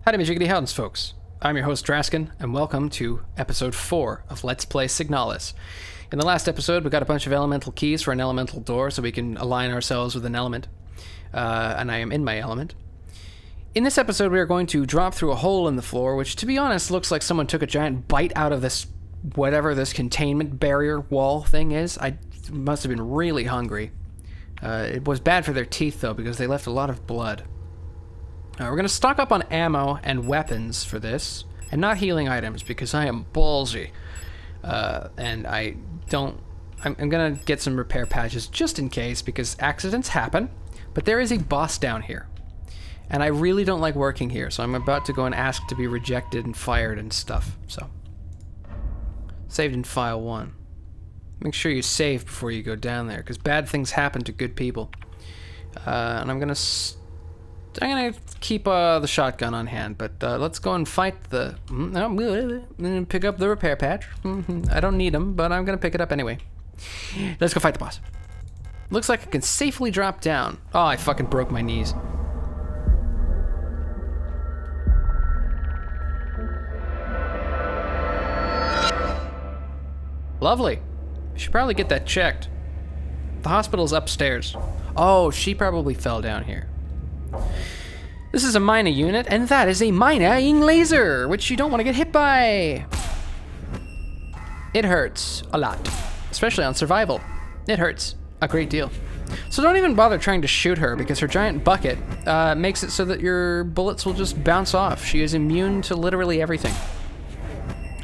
Howdy, Jiggity Howdens, folks. I'm your host, Draskin, and welcome to episode 4 of Let's Play SIGNALIS. In the last episode, we got a bunch of elemental keys for an elemental door so we can align ourselves with an element. And I am in my element. In this episode, we are going to drop through a hole in the floor, which, to be honest, looks like someone took a giant bite out of this, whatever this containment barrier wall thing is. I must have been really hungry. It was bad for their teeth, though, because they left a lot of blood. We're going to stock up on ammo and weapons for this, and not healing items, because I am ballsy. And I'm going to get some repair patches just in case, because accidents happen, but there is a boss down here. And I really don't like working here, so I'm about to go and ask to be rejected and fired and stuff, so. Saved in file 1. Make sure you save before you go down there, because bad things happen to good people. And I'm gonna keep the shotgun on hand, but let's go and fight the... I'm gonna pick up the repair patch. I don't need them, but I'm gonna pick it up anyway. Let's go fight the boss. Looks like I can safely drop down. Oh, I fucking broke my knees. Lovely. Should probably get that checked. The hospital's upstairs. Oh, she probably fell down here. This is a Mynah unit, and that is a MYNAAAAAH laser, which you don't want to get hit by. It hurts a lot, especially on survival. It hurts a great deal. So don't even bother trying to shoot her, because her giant bucket makes it so that your bullets will just bounce off. She is immune to literally everything.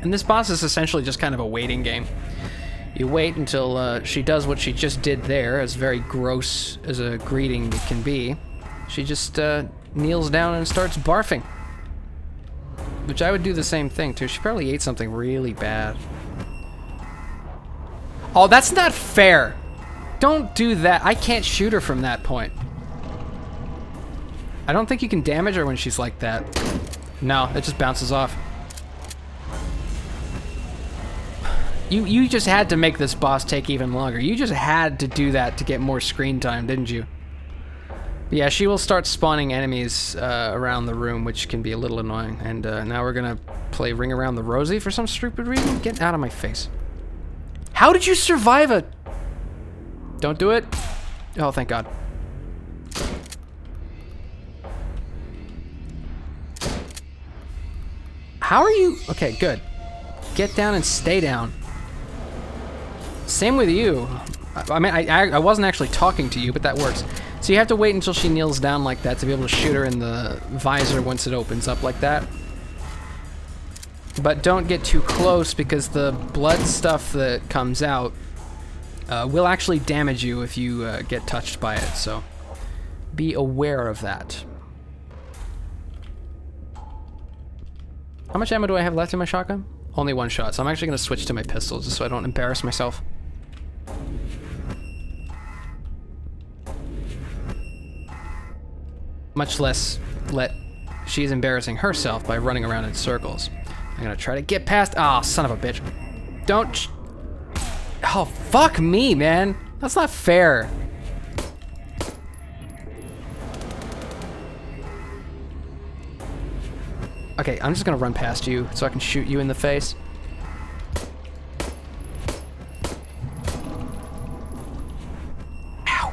And this boss is essentially just kind of a waiting game. You wait until she does what she just did there, as very gross as a greeting can be. She just kneels down and starts barfing. Which I would do the same thing too. She probably ate something really bad. Oh, that's not fair! Don't do that. I can't shoot her from that point. I don't think you can damage her when she's like that. No, it just bounces off. You just had to make this boss take even longer. You just had to do that to get more screen time, didn't you? But yeah, she will start spawning enemies around the room, which can be a little annoying. And now we're gonna play Ring Around the Rosie for some stupid reason. Get out of my face. How did you survive a... Don't do it. Oh, thank God. How are you... Okay, good. Get down and stay down. Same with you. I mean, I wasn't actually talking to you, but that works. So you have to wait until she kneels down like that to be able to shoot her in the visor once it opens up like that. But don't get too close, because the blood stuff that comes out will actually damage you if you get touched by it, so be aware of that. How much ammo do I have left in my shotgun? Only one shot, so I'm actually going to switch to my pistol just so I don't embarrass myself. Much less she's embarrassing herself by running around in circles. I'm going to try to get past... Oh, son of a bitch. Don't... Oh, fuck me, man. That's not fair. Okay, I'm just gonna run past you so I can shoot you in the face. Ow.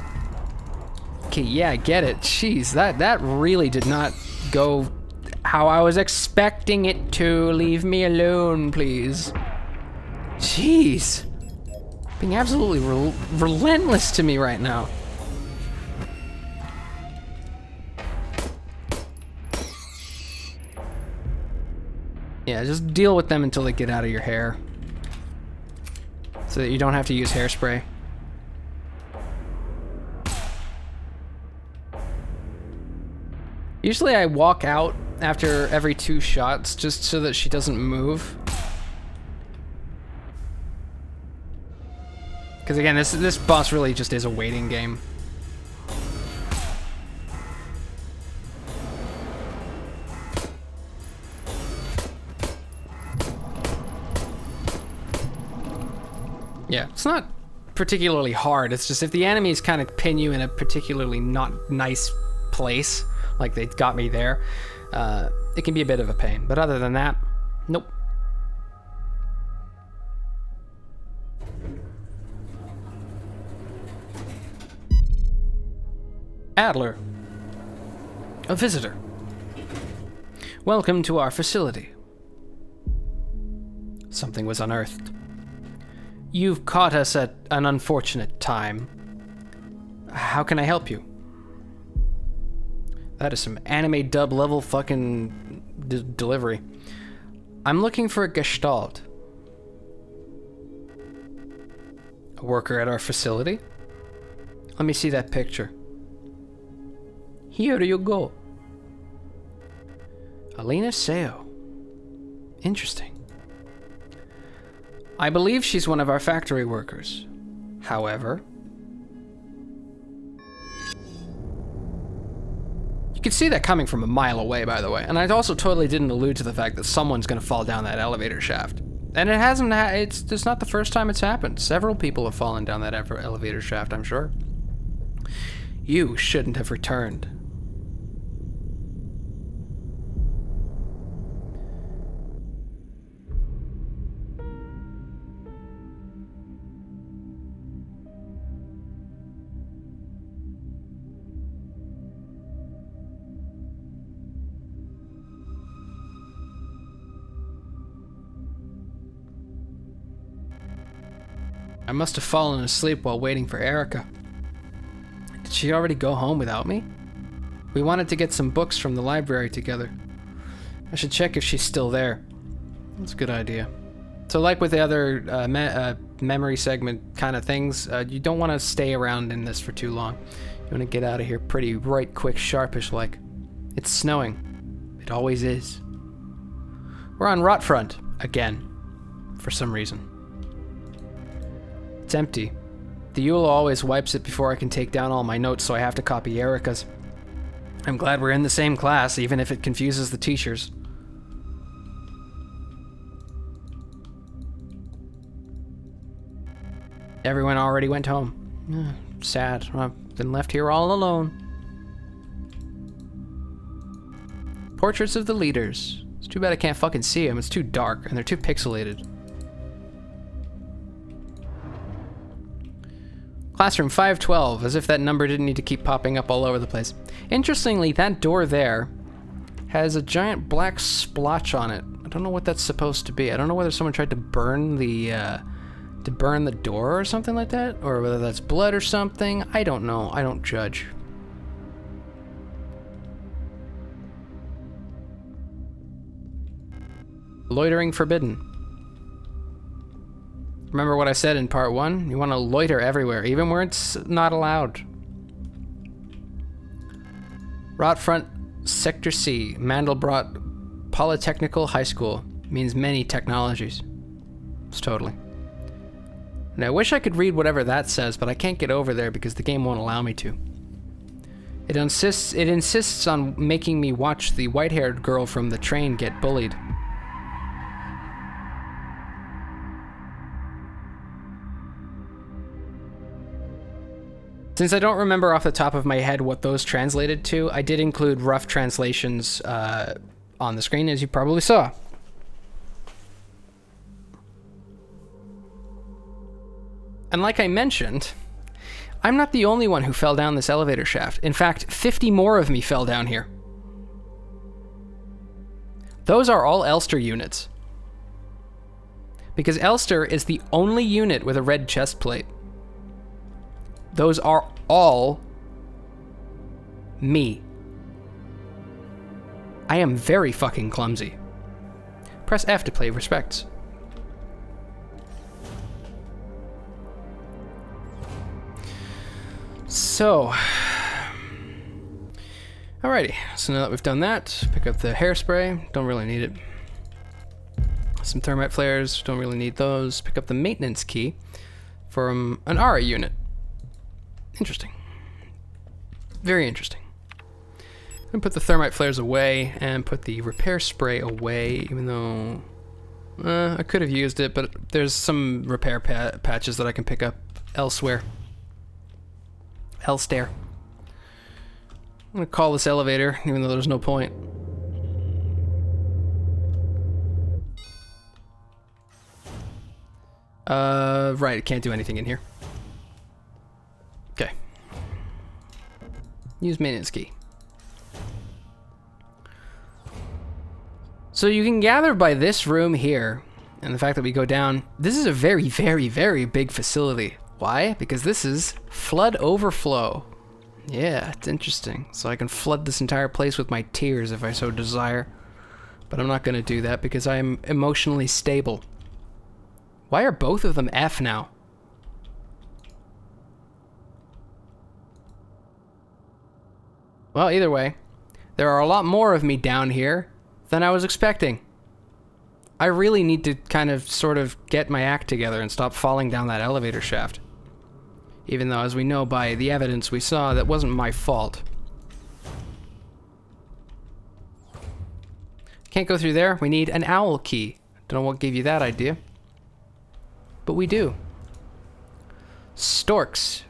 Okay, yeah, I get it. Jeez, that really did not go how I was expecting it to. Leave me alone, please. Jeez. Being absolutely relentless to me right now. Yeah, just deal with them until they get out of your hair. So that you don't have to use hairspray. Usually I walk out after every 2 shots just so that she doesn't move. Because again, this boss really just is a waiting game. Yeah, it's not particularly hard. It's just if the enemies kind of pin you in a particularly not nice place, like they got me there, it can be a bit of a pain. But other than that, nope. Adler. A visitor. Welcome to our facility. Something was unearthed. You've caught us at an unfortunate time. How can I help you? That is some anime dub level fucking delivery. I'm looking for a Gestalt. A worker at our facility? Let me see that picture. Here you go. Alina Seo. Interesting. I believe she's one of our factory workers. However, you can see that coming from a mile away, by the way. And I also totally didn't allude to the fact that someone's going to fall down that elevator shaft. And it hasn't. It's not the first time it's happened. Several people have fallen down that elevator shaft, I'm sure. You shouldn't have returned. I must have fallen asleep while waiting for Erica. Did she already go home without me? We wanted to get some books from the library together. I should check if she's still there. That's a good idea. So like with the other memory segment kind of things, you don't want to stay around in this for too long. You want to get out of here pretty right quick, sharpish like. It's snowing. It always is. We're on Rotfront again, for some reason. It's empty. The Yule always wipes it before I can take down all my notes, so I have to copy Erica's. I'm glad we're in the same class, even if it confuses the teachers. Everyone already went home. Sad. I've been left here all alone. Portraits of the leaders. It's too bad I can't fucking see them. It's too dark, and they're too pixelated. Classroom 512, as if that number didn't need to keep popping up all over the place. Interestingly, that door there has a giant black splotch on it. I don't know what that's supposed to be. I don't know whether someone tried to burn the door or something like that, or whether that's blood or something. I don't know. I don't judge. Loitering forbidden. Remember what I said in part 1? You want to loiter everywhere, even where it's not allowed. Rotfront Sector C, Mandelbrot Polytechnical High School. Means many technologies. It's totally. And I wish I could read whatever that says, but I can't get over there because the game won't allow me to. It insists on making me watch the white-haired girl from the train get bullied. Since I don't remember off the top of my head what those translated to, I did include rough translations on the screen, as you probably saw. And like I mentioned, I'm not the only one who fell down this elevator shaft. In fact, 50 more of me fell down here. Those are all Elster units. Because Elster is the only unit with a red chest plate. Those are all me. I am very fucking clumsy. Press F to pay respects. So, alrighty, so now that we've done that, pick up the hairspray, don't really need it. Some thermite flares, don't really need those. Pick up the maintenance key from an ARA unit. Interesting. Very interesting. I'm gonna put the thermite flares away and put the repair spray away, even though I could have used it, but there's some repair patches that I can pick up elsewhere. Elsewhere. I'm gonna call this elevator, even though there's no point. Right, can't do anything in here. Okay. Use maintenance key. So you can gather by this room here, and the fact that we go down, this is a very, very, very big facility. Why? Because this is flood overflow. Yeah, it's interesting. So I can flood this entire place with my tears if I so desire. But I'm not going to do that because I am emotionally stable. Why are both of them F now? Well, either way, there are a lot more of me down here than I was expecting. I really need to kind of sort of get my act together and stop falling down that elevator shaft. Even though, as we know by the evidence we saw, that wasn't my fault. Can't go through there. We need an owl key. Don't know what gave you that idea. But we do. Storks.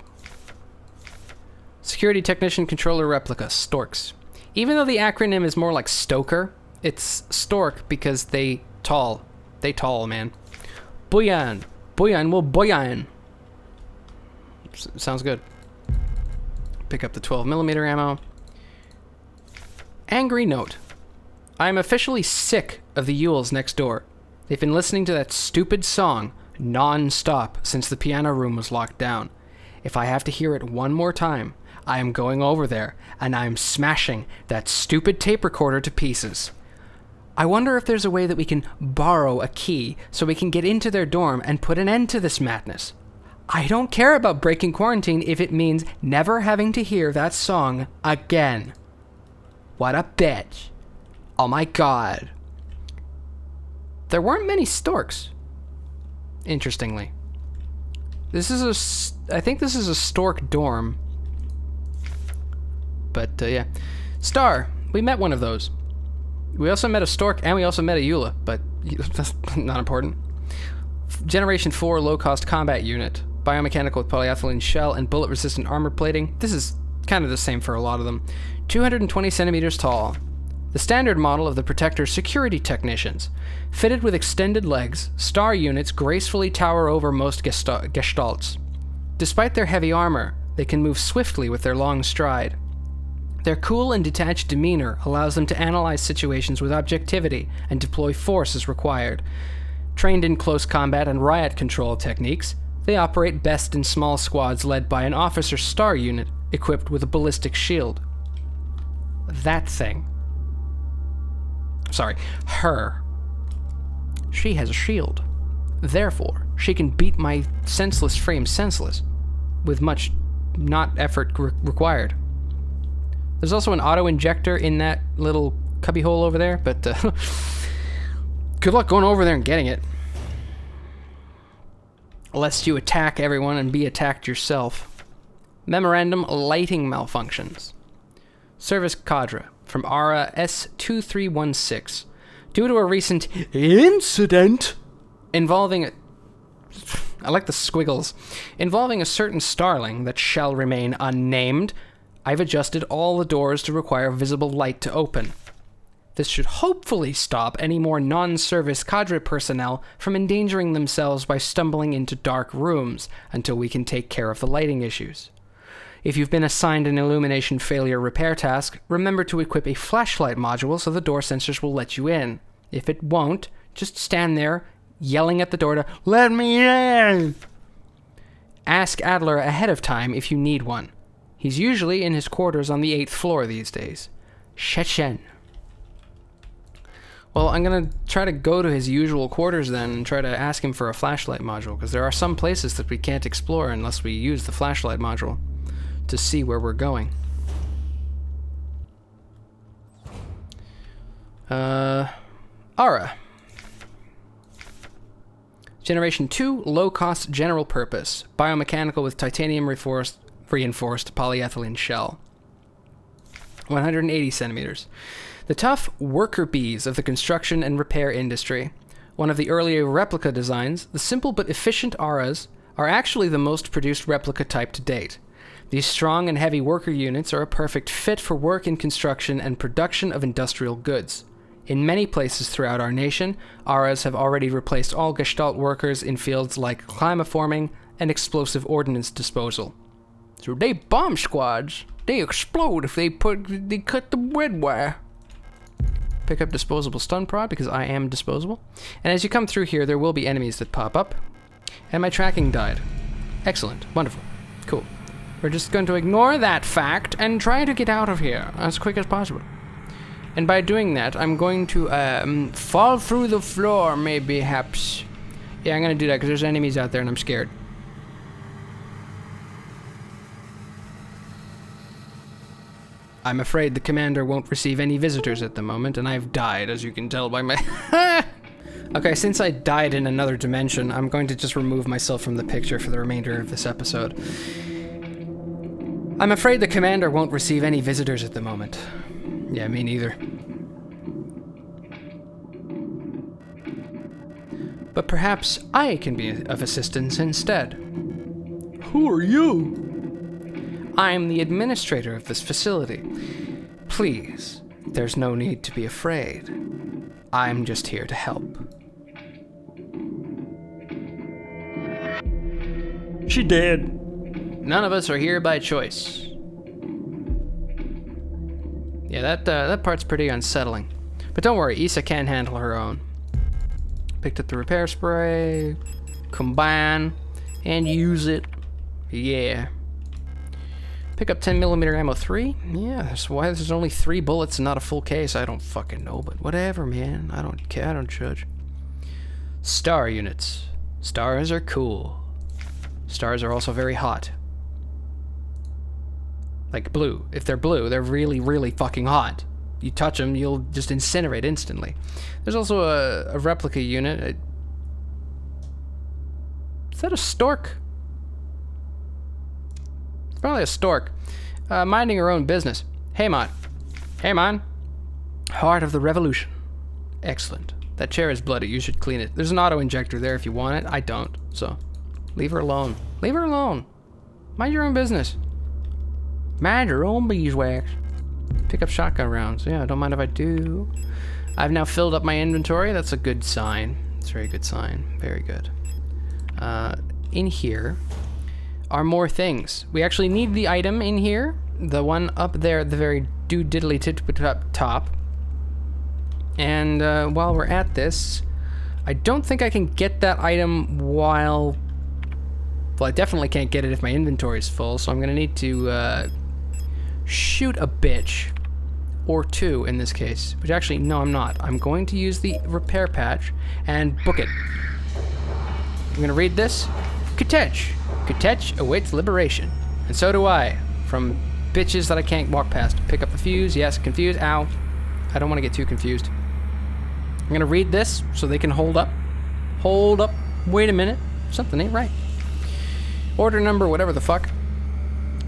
Security Technician Controller Replica. Storks. Even though the acronym is more like Stoker, it's Stork because they tall. They tall, man. Boyan. Boyan will boyan. Sounds good. Pick up the 12mm ammo. Angry note. I am officially sick of the Yules next door. They've been listening to that stupid song non-stop since the piano room was locked down. If I have to hear it one more time, I am going over there and I am smashing that stupid tape recorder to pieces. I wonder if there's a way that we can borrow a key so we can get into their dorm and put an end to this madness. I don't care about breaking quarantine if it means never having to hear that song again. What a bitch. Oh my god. There weren't many storks. Interestingly. I think this is a stork dorm. But, yeah. Star. We met one of those. We also met a stork and we also met a Eula, but that's not important. Generation 4 low-cost combat unit. Biomechanical with polyethylene shell and bullet-resistant armor plating. This is kind of the same for a lot of them. 220 centimeters tall. The standard model of the Protector's security technicians. Fitted with extended legs, Star units gracefully tower over most gestalts. Despite their heavy armor, they can move swiftly with their long stride. Their cool and detached demeanor allows them to analyze situations with objectivity and deploy force as required. Trained in close combat and riot control techniques, they operate best in small squads led by an officer Star unit equipped with a ballistic shield. That thing. Sorry, her. She has a shield. Therefore, she can beat my senseless frame senseless, with much not effort required. There's also an auto-injector in that little cubbyhole over there, but good luck going over there and getting it. Lest you attack everyone and be attacked yourself. Memorandum: lighting malfunctions. Service cadre from ARA S2316. Due to a recent incident involving I like the squiggles. Involving a certain starling that shall remain unnamed, I've adjusted all the doors to require visible light to open. This should hopefully stop any more non-service cadre personnel from endangering themselves by stumbling into dark rooms until we can take care of the lighting issues. If you've been assigned an illumination failure repair task, remember to equip a flashlight module so the door sensors will let you in. If it won't, just stand there, yelling at the door to, "Let me in!" Ask Adler ahead of time if you need one. He's usually in his quarters on the 8th floor these days. Shechen. Well, I'm gonna try to go to his usual quarters then and try to ask him for a flashlight module, because there are some places that we can't explore unless we use the flashlight module to see where we're going. ARA. Generation 2, low-cost general purpose. Biomechanical with titanium reinforced polyethylene shell. 180 centimeters. The tough worker bees of the construction and repair industry. One of the earlier replica designs, the simple but efficient ARAs are actually the most produced replica type to date. These strong and heavy worker units are a perfect fit for work in construction and production of industrial goods. In many places throughout our nation, ARAs have already replaced all Gestalt workers in fields like climaforming and explosive ordnance disposal. So they bomb squads. They explode if they cut the red wire. Pick up disposable stun prod because I am disposable. And as you come through here, there will be enemies that pop up. And my tracking died. Excellent. Wonderful. Cool. We're just going to ignore that fact and try to get out of here as quick as possible. And by doing that, I'm going to fall through the floor, maybe, haps. Yeah, I'm going to do that because there's enemies out there and I'm scared. I'm afraid the commander won't receive any visitors at the moment, and I've died, as you can tell by my... Okay, since I died in another dimension, I'm going to just remove myself from the picture for the remainder of this episode. I'm afraid the commander won't receive any visitors at the moment. Yeah, me neither. But perhaps I can be of assistance instead. Who are you? I'm the administrator of this facility. Please, there's no need to be afraid. I'm just here to help. She dead. None of us are here by choice. Yeah, that part's pretty unsettling. But don't worry, Issa can handle her own. Picked up the repair spray, combine, and use it. Yeah. Pick up 10mm ammo 3? Yeah, that's why there's only 3 bullets and not a full case. I don't fucking know, but whatever, man. I don't care, I don't judge. Star units. Stars are cool. Stars are also very hot. Like blue. If they're blue, they're really, really fucking hot. You touch them, you'll just incinerate instantly. There's also a replica unit. Is that a stork? It's probably a stork. Minding her own business. Hey, man. Hey, man. Heart of the revolution. Excellent. That chair is bloody. You should clean it. There's an auto-injector there if you want it. I don't, so leave her alone. Leave her alone. Mind your own business. Mind your own beeswax. Pick up shotgun rounds. Yeah, don't mind if I do. I've now filled up my inventory. That's a good sign. It's a very good sign. Very good. In here are more things. We actually need the item in here. The one up there at the very diddly tip top. And while we're at this, I don't think I can get that item while... Well, I definitely can't get it if my inventory is full, so I'm gonna need to shoot a bitch. Or 2 in this case. Which actually, no, I'm not. I'm going to use the repair patch and book it. I'm gonna read this. Kite. Kite awaits liberation. And so do I. From bitches that I can't walk past. Pick up the fuse. Yes, confused. Ow. I don't want to get too confused. I'm gonna read this so they can hold up. Hold up. Wait a minute. Something ain't right. Order number whatever the fuck.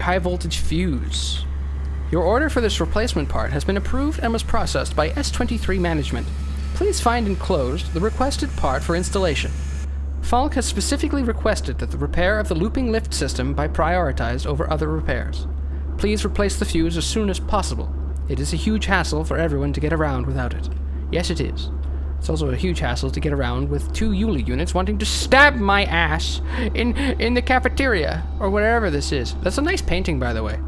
High voltage fuse. Your order for this replacement part has been approved and was processed by S23 management. Please find enclosed the requested part for installation. Falk has specifically requested that the repair of the looping lift system be prioritized over other repairs. Please replace the fuse as soon as possible. It is a huge hassle for everyone to get around without it. Yes, it is. It's also a huge hassle to get around with 2 Yuli units wanting to stab my ass in the cafeteria, or wherever this is. That's a nice painting, by the way.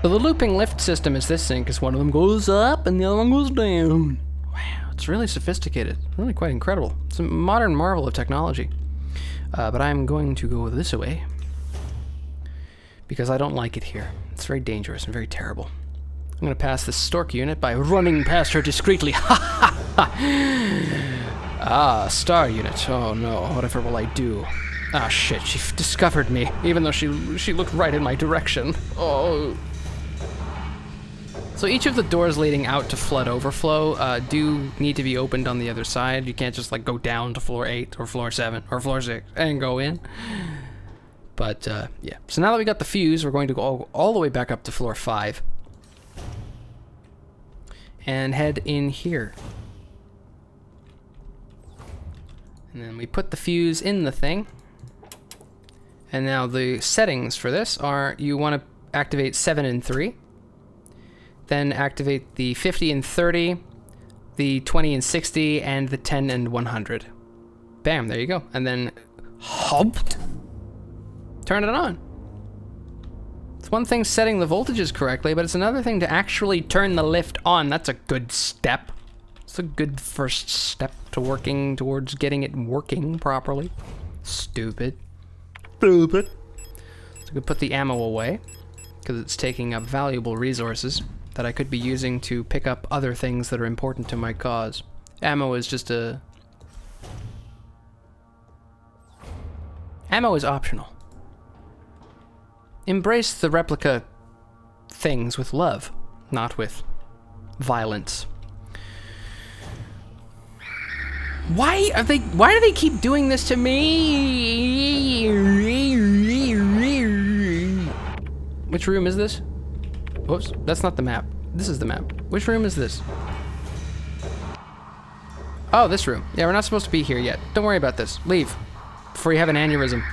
So the looping lift system is this thing, because one of them goes up and the other one goes down. Wow, it's really sophisticated. Really quite incredible. It's a modern marvel of technology. But I'm going to go this way. Because I don't like it here. It's very dangerous and very terrible. I'm going to pass this stork unit by running past her discreetly. Ha ha ha! Ah, star unit. Oh no, whatever will I do? Ah shit, she discovered me, even though she looked right in my direction. Oh... So each of the doors leading out to flood overflow do need to be opened on the other side. You can't just like go down to floor 8 or floor 7 or floor 6 and go in. But yeah, so now that we got the fuse, we're going to go all the way back up to floor 5 and head in here. And then we put the fuse in the thing. And now the settings for this are you want to activate 7 and 3. Then activate the 50 and 30, the 20 and 60, and the 10 and 100. Bam, there you go. And then hopped. Turn it on. It's one thing setting the voltages correctly, but it's another thing to actually turn the lift on. That's a good step. It's a good first step to working towards getting it working properly. Stupid. Stupid. So I could put the ammo away, because it's taking up valuable resources that I could be using to pick up other things that are important to my cause. Ammo is just a... Ammo is optional. Embrace the replica things with love, not with violence. Why do they keep doing this to me? Which room is this? Whoops, that's not the map. This is the map. Which room is this? Oh, this room. Yeah, we're not supposed to be here yet. Don't worry about this. Leave. Before you have an aneurysm.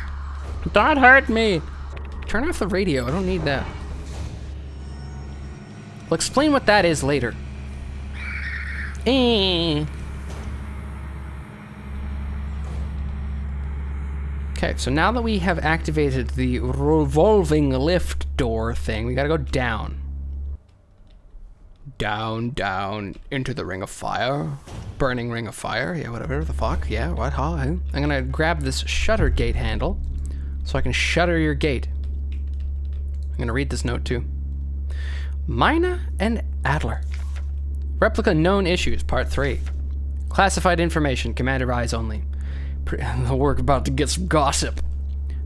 Don't hurt me! Turn off the radio. I don't need that. I'll explain what that is later. Okay, so now that we have activated the revolving lift door thing, we gotta go down. Down, down, into the ring of fire. Burning ring of fire. Yeah, whatever the fuck. Yeah, what? Huh? I'm gonna grab this shutter gate handle so I can shutter your gate. I'm gonna read this note too. Mynah and Adler. Replica known issues, part 3. Classified information, Commander eyes only. The work about to get some gossip.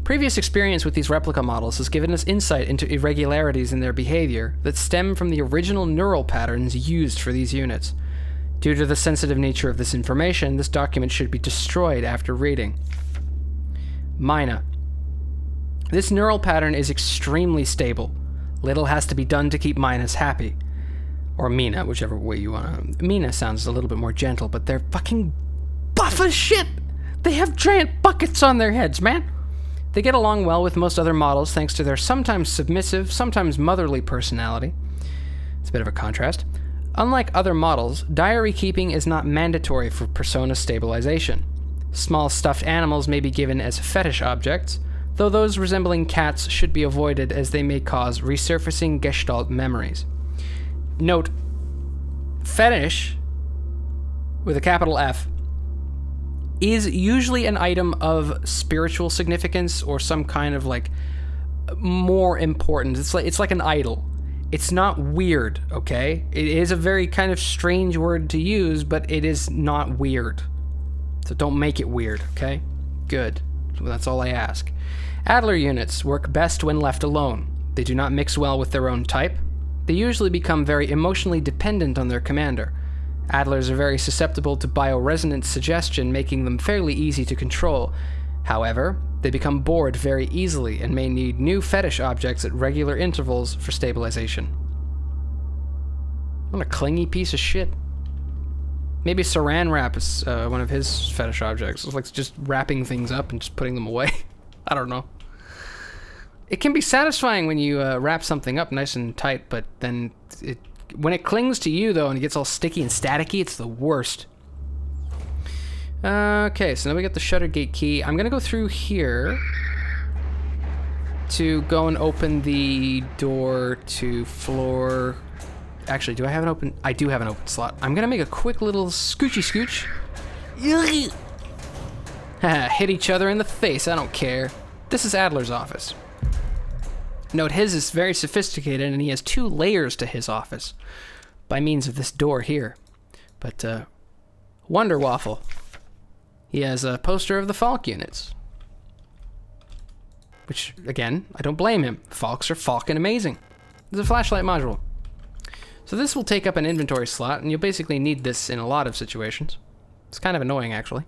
Previous experience with these replica models has given us insight into irregularities in their behavior that stem from the original neural patterns used for these units. Due to the sensitive nature of this information, this document should be destroyed after reading. Mynah. This neural pattern is extremely stable. Little has to be done to keep Mynahs happy. Or Mynah, whichever way you want to... Mynah sounds a little bit more gentle, but they're fucking buff as shit! They have giant buckets on their heads, man! They get along well with most other models thanks to their sometimes submissive, sometimes motherly personality. It's a bit of a contrast. Unlike other models, diary keeping is not mandatory for persona stabilization. Small stuffed animals may be given as fetish objects, though those resembling cats should be avoided as they may cause resurfacing gestalt memories. Note, fetish, with a capital F, is usually an item of spiritual significance or some kind of like more important. It's like an idol. It's not weird, okay? It is a very kind of strange word to use, but it is not weird. So don't make it weird, okay? Good. So that's all I ask. Adler units work best when left alone. They do not mix well with their own type. They usually become very emotionally dependent on their commander. Adlers are very susceptible to bioresonance suggestion, making them fairly easy to control. However, they become bored very easily and may need new fetish objects at regular intervals for stabilization. What a clingy piece of shit. Maybe saran wrap is one of his fetish objects. It's like just wrapping things up and just putting them away. I don't know. It can be satisfying when you wrap something up nice and tight, but then when it clings to you, though, and it gets all sticky and staticky, it's the worst. Okay, so now we got the shutter gate key. I'm gonna go through here to go and open the door to floor... Actually, do I have an open... I do have an open slot. I'm gonna make a quick little scoochy scooch. Hit each other in the face, I don't care. This is Adler's office. Note, his is very sophisticated, and he has 2 layers to his office by means of this door here. But, Wonder Waffle. He has a poster of the Falk units. Which, again, I don't blame him. Falks are Falkin' amazing. There's a flashlight module. So this will take up an inventory slot, and you'll basically need this in a lot of situations. It's kind of annoying, actually.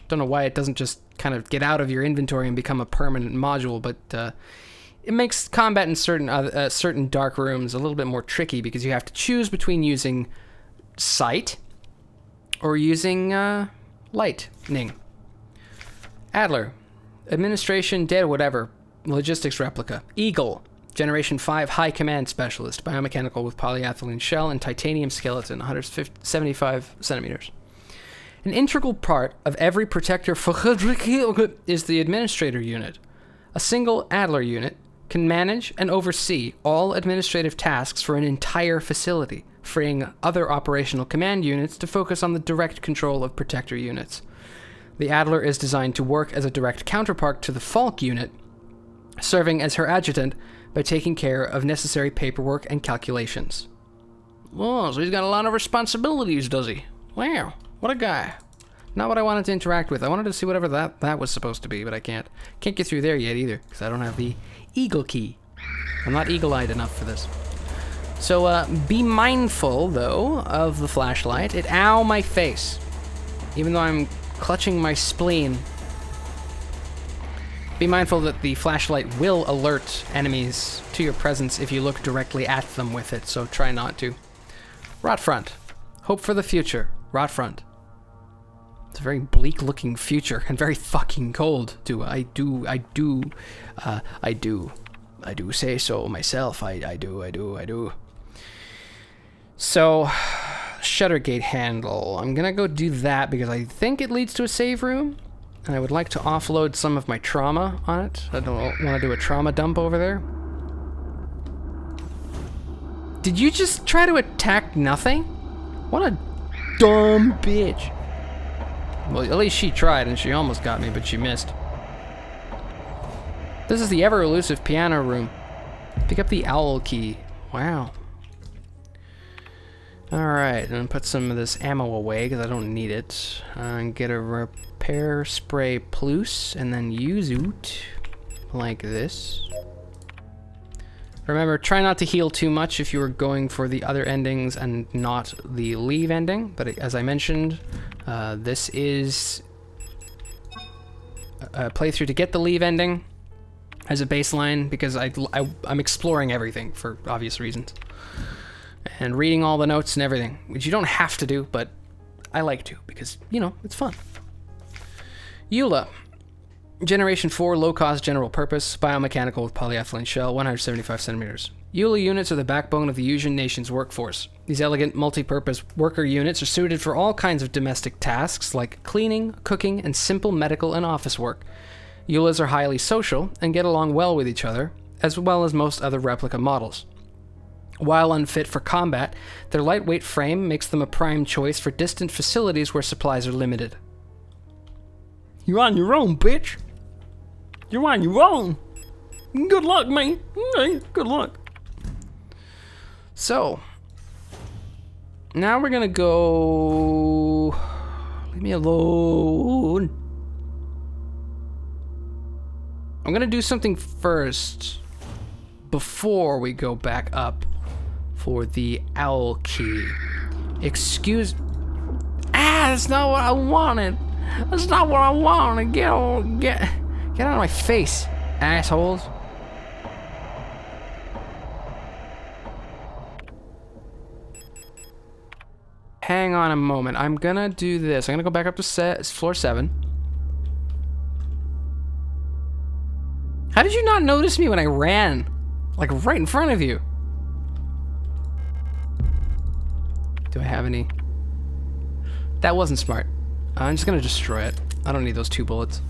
Don't know why it doesn't just kind of get out of your inventory and become a permanent module, but it makes combat in certain dark rooms a little bit more tricky because you have to choose between using sight or using lightning. Adler, administration, dead, whatever, logistics replica. Eagle, Generation 5 High Command Specialist, biomechanical with polyethylene shell and titanium skeleton, 175 centimeters. An integral part of every protector is the administrator unit. A single Adler unit can manage and oversee all administrative tasks for an entire facility, freeing other operational command units to focus on the direct control of protector units. The Adler is designed to work as a direct counterpart to the Falk unit, serving as her adjutant by taking care of necessary paperwork and calculations. Oh, so he's got a lot of responsibilities, does he? Wow, what a guy. Not what I wanted to interact with. I wanted to see whatever that was supposed to be, but I can't. Can't get through there yet either, because I don't have the eagle key. I'm not eagle-eyed enough for this. So, be mindful, though, of the flashlight. It ow my face. Even though I'm clutching my spleen. Be mindful that the flashlight will alert enemies to your presence if you look directly at them with it, so try not to. Rot front. Hope for the future. Rot front. It's a very bleak-looking future and very fucking cold. I do say so myself. I do. So, shutter gate handle. I'm gonna go do that because I think it leads to a save room. And I would like to offload some of my trauma on it. I don't want to do a trauma dump over there. Did you just try to attack nothing? What a dumb bitch. Well, at least she tried and she almost got me, but she missed. This is the ever-elusive piano room. Pick up the owl key. Wow. Alright, and put some of this ammo away because I don't need it. And get a repair spray plus, and then use it like this. Remember, try not to heal too much if you are going for the other endings and not the leave ending. But as I mentioned, this is a playthrough to get the leave ending as a baseline because I'm exploring everything for obvious reasons. And reading all the notes and everything, which you don't have to do, but I like to because, you know, it's fun. EULA. Generation 4 low-cost general purpose, biomechanical with polyethylene shell, 175 centimeters. EULA units are the backbone of the Asian nation's workforce. These elegant multi-purpose worker units are suited for all kinds of domestic tasks like cleaning, cooking, and simple medical and office work. EULAs are highly social and get along well with each other, as well as most other replica models. While unfit for combat, their lightweight frame makes them a prime choice for distant facilities where supplies are limited. You're on your own, bitch. You're on your own. Good luck, man. Hey, good luck. So, now we're gonna go... Leave me alone. I'm gonna do something first before we go back up for the owl key. Excuse... that's not what I wanted. That's not what I wanted. Get out of my face, assholes. Hang on a moment. I'm gonna do this. I'm gonna go back up to floor 7. How did you not notice me when I ran? Like right in front of you. Do I have any? That wasn't smart. I'm just gonna destroy it. I don't need those 2 bullets.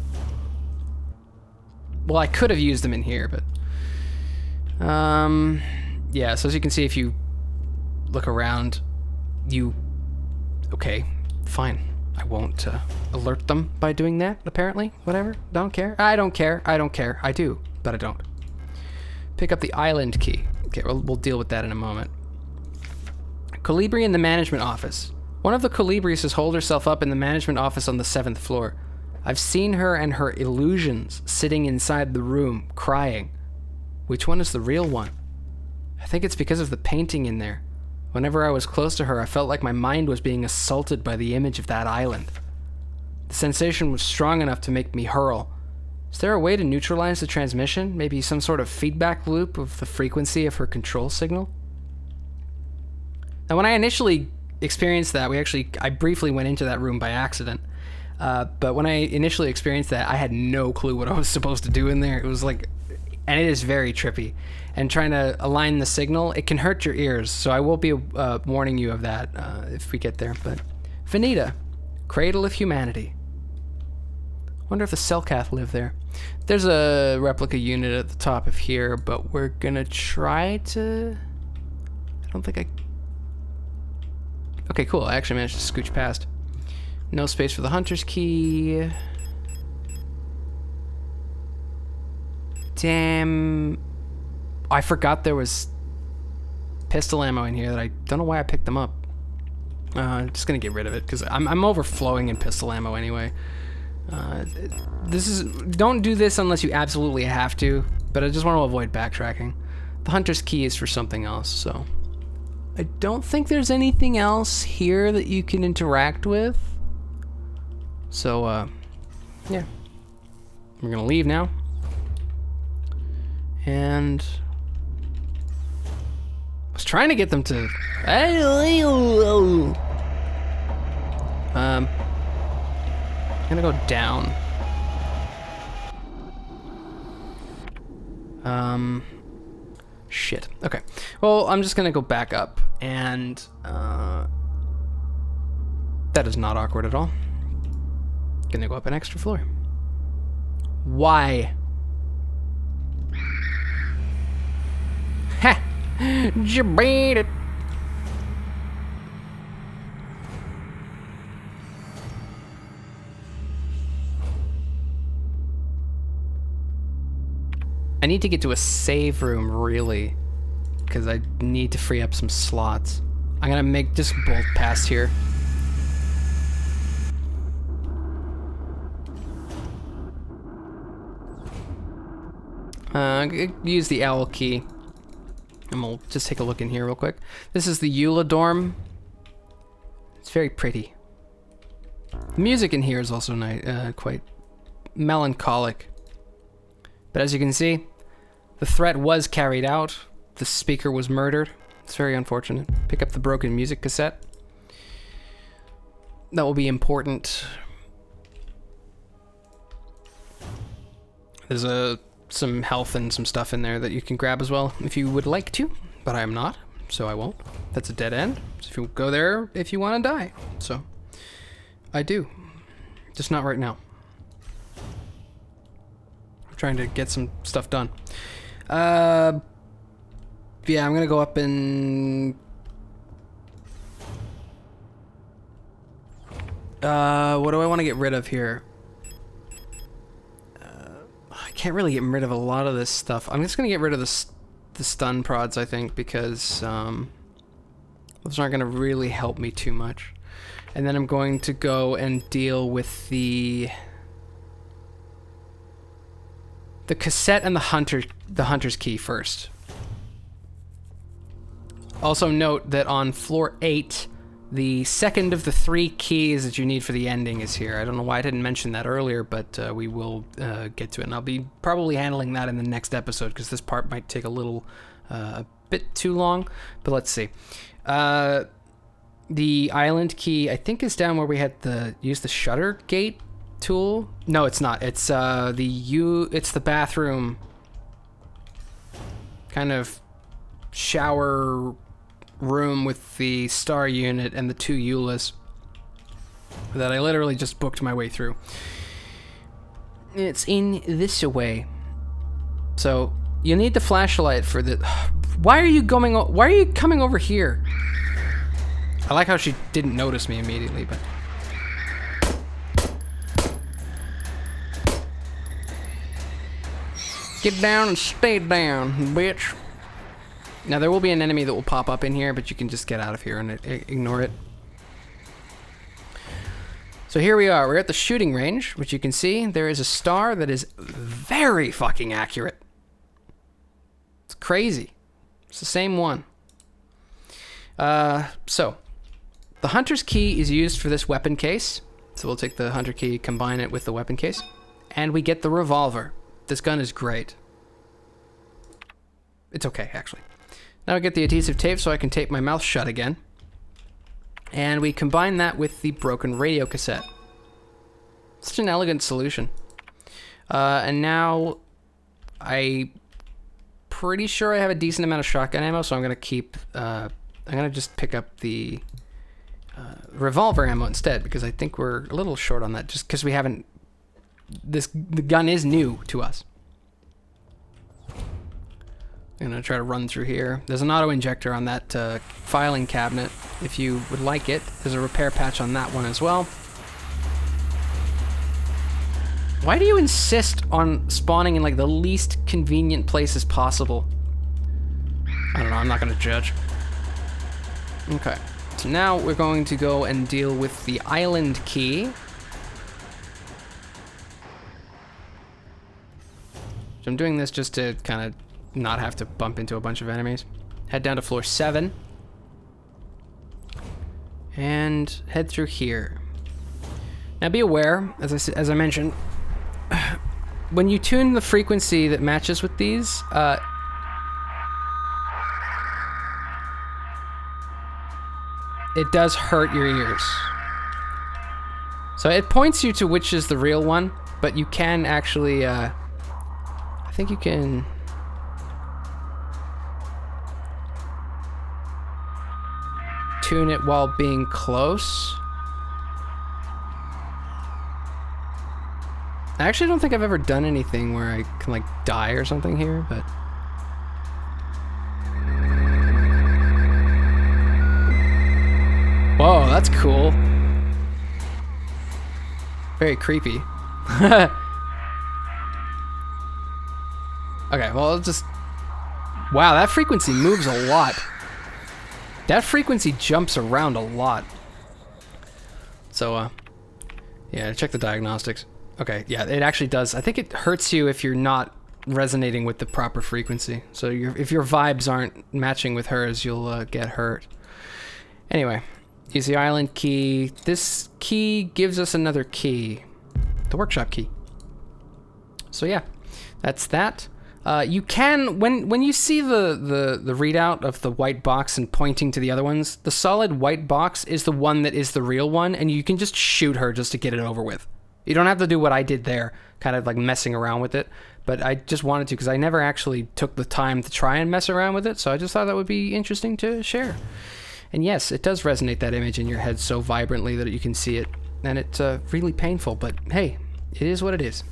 Well, I could have used them in here, but... yeah, so as you can see, if you look around, okay, fine. I won't alert them by doing that, apparently. Whatever. Don't care. I don't care. I don't care. I do, but I don't. Pick up the island key. Okay, we'll deal with that in a moment. Colibri in the management office. One of the Colibris has holed herself up in the management office on the 7th floor. I've seen her and her illusions sitting inside the room, crying. Which one is the real one? I think it's because of the painting in there. Whenever I was close to her, I felt like my mind was being assaulted by the image of that island. The sensation was strong enough to make me hurl. Is there a way to neutralize the transmission? Maybe some sort of feedback loop of the frequency of her control signal? Now, when I initially experienced that, I briefly went into that room by accident. But when I initially experienced that, I had no clue what I was supposed to do in there. It was like and it is very trippy. And trying to align the signal, it can hurt your ears, so I will be warning you of that if we get there. But Veneta, Cradle of Humanity. Wonder if the Selkath live there. There's a replica unit at the top of here, but we're gonna try to... I don't think I... Okay, cool. I actually managed to scooch past. No space for the hunter's key. Damn. I forgot there was pistol ammo in here that I don't know why I picked them up. I'm just gonna get rid of it because I'm overflowing in pistol ammo anyway. Don't do this unless you absolutely have to, but I just want to avoid backtracking. The hunter's key is for something else, so I don't think there's anything else here that you can interact with. So yeah, we're gonna leave now, and I was trying to get them to I'm gonna go down. Shit. Okay. Well, I'm just gonna go back up, and that is not awkward at all. Gonna go up an extra floor. Why? Ha! You beat it. I need to get to a save room, really, because I need to free up some slots. I'm gonna just bolt past here. Use the owl key, and we'll just take a look in here real quick. This is the Eula dorm. It's very pretty. The music in here is also nice, quite melancholic. But as you can see, the threat was carried out. The speaker was murdered. It's very unfortunate. Pick up the broken music cassette. That will be important. There's some health and some stuff in there that you can grab as well if you would like to, but I am not, so I won't. That's a dead end. So if you go there if you want to die. So I do. Just not right now. I'm trying to get some stuff done. Yeah, I'm gonna go up and what do I want to get rid of here? I can't really get rid of a lot of this stuff. I'm just gonna get rid of the stun prods, I think, because those aren't gonna really help me too much. And then I'm going to go and deal with the cassette and the hunter's key first. Also note that on floor 8, the second of the 3 keys that you need for the ending is here. I don't know why I didn't mention that earlier, but we will get to it. And I'll be probably handling that in the next episode, because this part might take a bit too long. But let's see. The island key, I think, is down where we had use the shutter gate tool. No, it's not. It's it's the bathroom kind of shower room with the star unit and the 2 Eulas that I literally just booked my way through. It's in this way. So you need the flashlight for the... Why are you coming over here? I like how she didn't notice me immediately, but... Get down and stay down, bitch. Now there will be an enemy that will pop up in here, but you can just get out of here and ignore it. So here we are. We're at the shooting range, which you can see. There is a star that is very fucking accurate. It's crazy. It's the same one. So the hunter's key is used for this weapon case. So we'll take the hunter key, combine it with the weapon case, and we get the revolver. This gun is great. It's okay, actually. Now I get the adhesive tape so I can tape my mouth shut again. And we combine that with the broken radio cassette. Such an elegant solution. And now I pretty sure I have a decent amount of shotgun ammo, so I'm gonna keep. I'm gonna just pick up the revolver ammo instead, because I think we're a little short on that, just because we haven't. The gun is new to us. I'm gonna try to run through here. There's an auto injector on that filing cabinet. If you would like it, there's a repair patch on that one as well. Why do you insist on spawning in like the least convenient places possible? I don't know, I'm not gonna judge. Okay, so now we're going to go and deal with the island key. So I'm doing this just to kind of not have to bump into a bunch of enemies. Head down to floor 7. And head through here. Now be aware, as I mentioned, when you tune the frequency that matches with these, it does hurt your ears. So it points you to which is the real one, but you can actually, I think you can... tune it while being close. I actually don't think I've ever done anything where I can like die or something here, but... Whoa, that's cool. Very creepy. Okay, well, I'll just... Wow, that frequency moves a lot. That frequency jumps around a lot. So, yeah, check the diagnostics. Okay, yeah, it actually does. I think it hurts you if you're not resonating with the proper frequency. So if your vibes aren't matching with hers, you'll get hurt. Anyway, use the island key. This key gives us another key. The workshop key. So yeah, that's that. You can, when you see the readout of the white box and pointing to the other ones, the solid white box is the one that is the real one, and you can just shoot her just to get it over with. You don't have to do what I did there, kind of like messing around with it, but I just wanted to because I never actually took the time to try and mess around with it, so I just thought that would be interesting to share. And yes, it does resonate, that image in your head so vibrantly that you can see it, and it's really painful, but hey, it is what it is.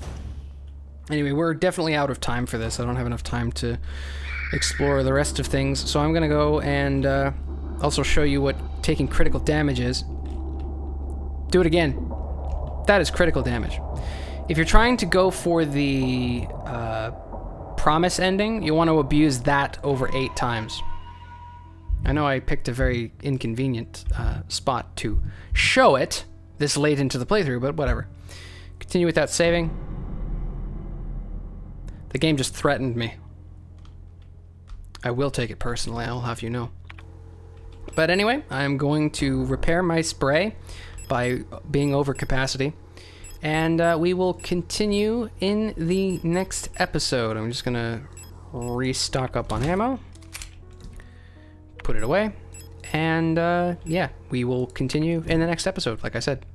Anyway, we're definitely out of time for this. I don't have enough time to explore the rest of things, so I'm gonna go and also show you what taking critical damage is. Do it again. That is critical damage. If you're trying to go for the promise ending, you want to abuse that over 8 times. I know I picked a very inconvenient spot to show it this late into the playthrough, but whatever. Continue without saving. The game just threatened me. I will take it personally, I'll have you know. But anyway, I'm going to repair my spray by being over capacity, and we will continue in the next episode. I'm just gonna restock up on ammo, put it away, and yeah, we will continue in the next episode, like I said.